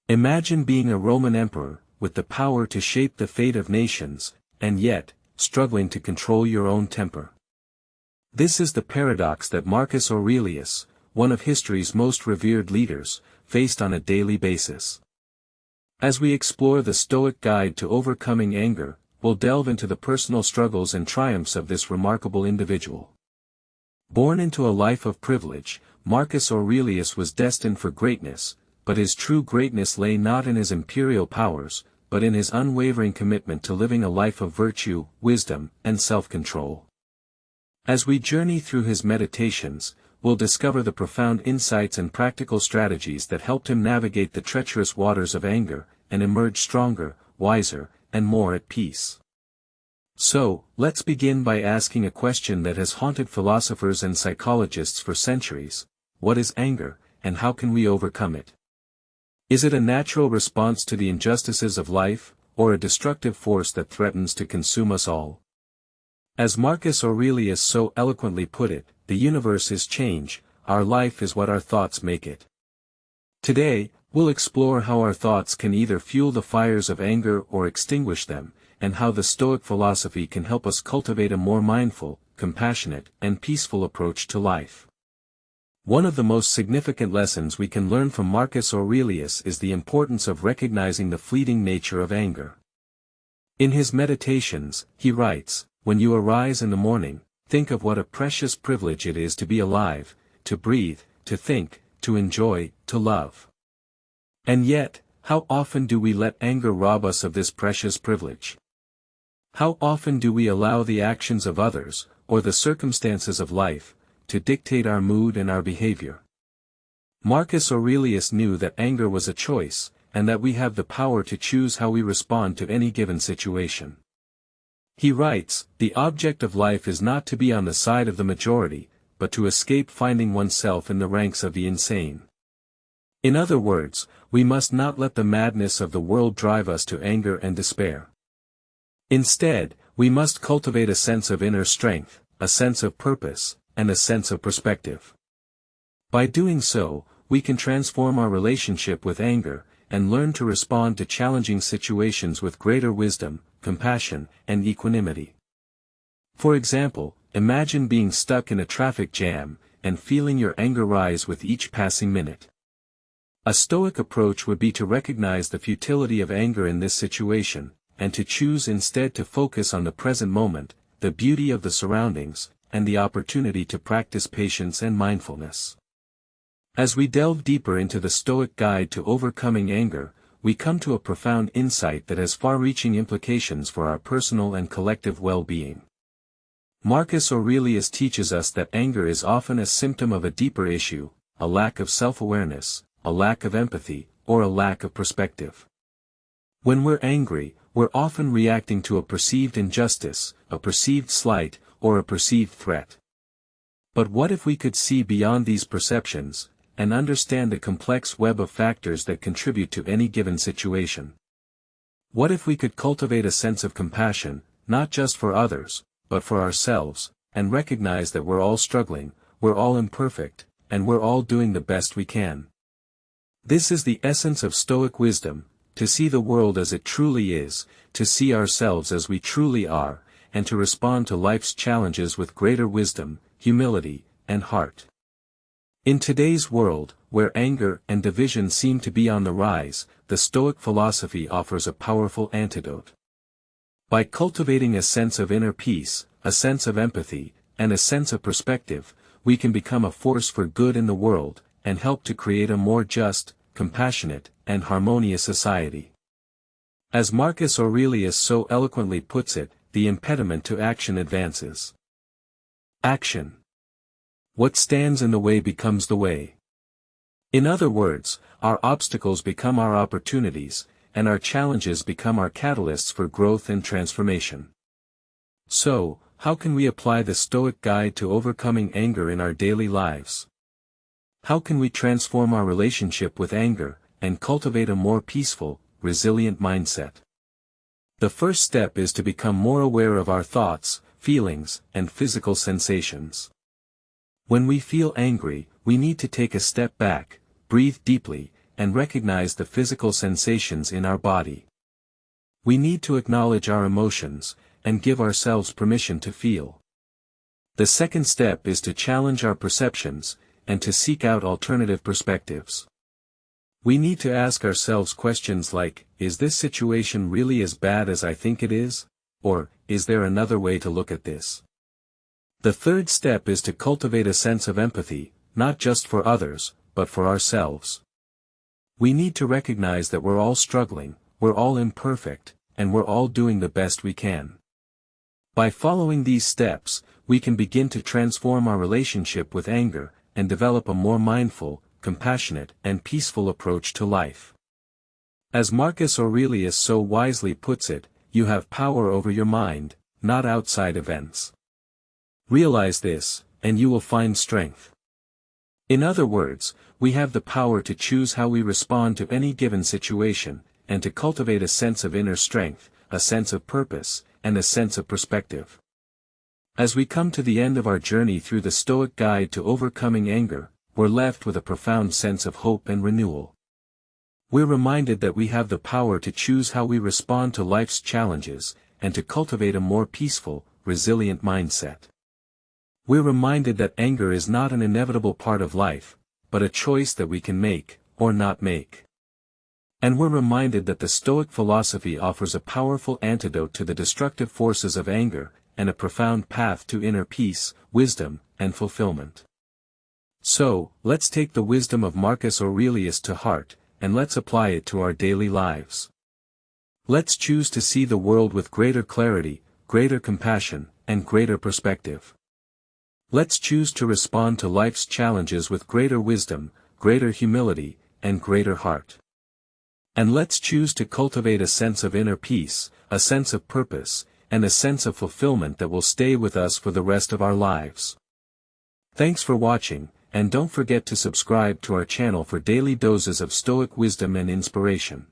Imagine being a Roman emperor, with the power to shape the fate of nations, and yet, struggling to control your own temper. This is the paradox that Marcus Aurelius, one of history's most revered leaders, faced on a daily basis. As we explore the Stoic guide to overcoming anger, we'll delve into the personal struggles and triumphs of this remarkable individual. Born into a life of privilege, Marcus Aurelius was destined for greatness, but his true greatness lay not in his imperial powers, but in his unwavering commitment to living a life of virtue, wisdom, and self-control. As we journey through his meditations, we'll discover the profound insights and practical strategies that helped him navigate the treacherous waters of anger, and emerge stronger, wiser, and more at peace. So, let's begin by asking a question that has haunted philosophers and psychologists for centuries: what is anger, and how can we overcome it? Is it a natural response to the injustices of life, or a destructive force that threatens to consume us all? As Marcus Aurelius so eloquently put it, the universe is change, our life is what our thoughts make it. Today, we'll explore how our thoughts can either fuel the fires of anger or extinguish them, and how the Stoic philosophy can help us cultivate a more mindful, compassionate, and peaceful approach to life. One of the most significant lessons we can learn from Marcus Aurelius is the importance of recognizing the fleeting nature of anger. In his Meditations, he writes, "When you arise in the morning, think of what a precious privilege it is to be alive, to breathe, to think, to enjoy, to love." And yet, how often do we let anger rob us of this precious privilege? How often do we allow the actions of others, or the circumstances of life, to dictate our mood and our behavior? Marcus Aurelius knew that anger was a choice, and that we have the power to choose how we respond to any given situation. He writes, "The object of life is not to be on the side of the majority, but to escape finding oneself in the ranks of the insane." In other words, we must not let the madness of the world drive us to anger and despair. Instead, we must cultivate a sense of inner strength, a sense of purpose, and a sense of perspective. By doing so, we can transform our relationship with anger, and learn to respond to challenging situations with greater wisdom, compassion, and equanimity. For example, imagine being stuck in a traffic jam, and feeling your anger rise with each passing minute. A Stoic approach would be to recognize the futility of anger in this situation, and to choose instead to focus on the present moment, the beauty of the surroundings, and the opportunity to practice patience and mindfulness. As we delve deeper into the Stoic guide to overcoming anger, we come to a profound insight that has far-reaching implications for our personal and collective well-being. Marcus Aurelius teaches us that anger is often a symptom of a deeper issue, a lack of self-awareness, a lack of empathy, or a lack of perspective. When we're angry, we're often reacting to a perceived injustice, a perceived slight, or a perceived threat. But what if we could see beyond these perceptions, and understand the complex web of factors that contribute to any given situation? What if we could cultivate a sense of compassion, not just for others, but for ourselves, and recognize that we're all struggling, we're all imperfect, and we're all doing the best we can? This is the essence of Stoic wisdom, to see the world as it truly is, to see ourselves as we truly are, and to respond to life's challenges with greater wisdom, humility, and heart. In today's world, where anger and division seem to be on the rise, the Stoic philosophy offers a powerful antidote. By cultivating a sense of inner peace, a sense of empathy, and a sense of perspective, we can become a force for good in the world, and help to create a more just, compassionate, and harmonious society. As Marcus Aurelius so eloquently puts it, the impediment to action advances. Action. What stands in the way becomes the way. In other words, our obstacles become our opportunities, and our challenges become our catalysts for growth and transformation. So, how can we apply the Stoic guide to overcoming anger in our daily lives? How can we transform our relationship with anger, and cultivate a more peaceful, resilient mindset? The first step is to become more aware of our thoughts, feelings, and physical sensations. When we feel angry, we need to take a step back, breathe deeply, and recognize the physical sensations in our body. We need to acknowledge our emotions, and give ourselves permission to feel. The second step is to challenge our perceptions, and to seek out alternative perspectives. We need to ask ourselves questions like, is this situation really as bad as I think it is? Or, is there another way to look at this? The third step is to cultivate a sense of empathy, not just for others, but for ourselves. We need to recognize that we're all struggling, we're all imperfect, and we're all doing the best we can. By following these steps, we can begin to transform our relationship with anger, and develop a more mindful, compassionate, and peaceful approach to life. As Marcus Aurelius so wisely puts it, you have power over your mind, not outside events. Realize this, and you will find strength. In other words, we have the power to choose how we respond to any given situation, and to cultivate a sense of inner strength, a sense of purpose, and a sense of perspective. As we come to the end of our journey through the Stoic Guide to Overcoming Anger, we're left with a profound sense of hope and renewal. We're reminded that we have the power to choose how we respond to life's challenges, and to cultivate a more peaceful, resilient mindset. We're reminded that anger is not an inevitable part of life, but a choice that we can make, or not make. And we're reminded that the Stoic philosophy offers a powerful antidote to the destructive forces of anger, and a profound path to inner peace, wisdom, and fulfillment. So, let's take the wisdom of Marcus Aurelius to heart, and let's apply it to our daily lives. Let's choose to see the world with greater clarity, greater compassion, and greater perspective. Let's choose to respond to life's challenges with greater wisdom, greater humility, and greater heart. And let's choose to cultivate a sense of inner peace, a sense of purpose, and a sense of fulfillment that will stay with us for the rest of our lives. Thanks for watching, and don't forget to subscribe to our channel for daily doses of Stoic wisdom and inspiration.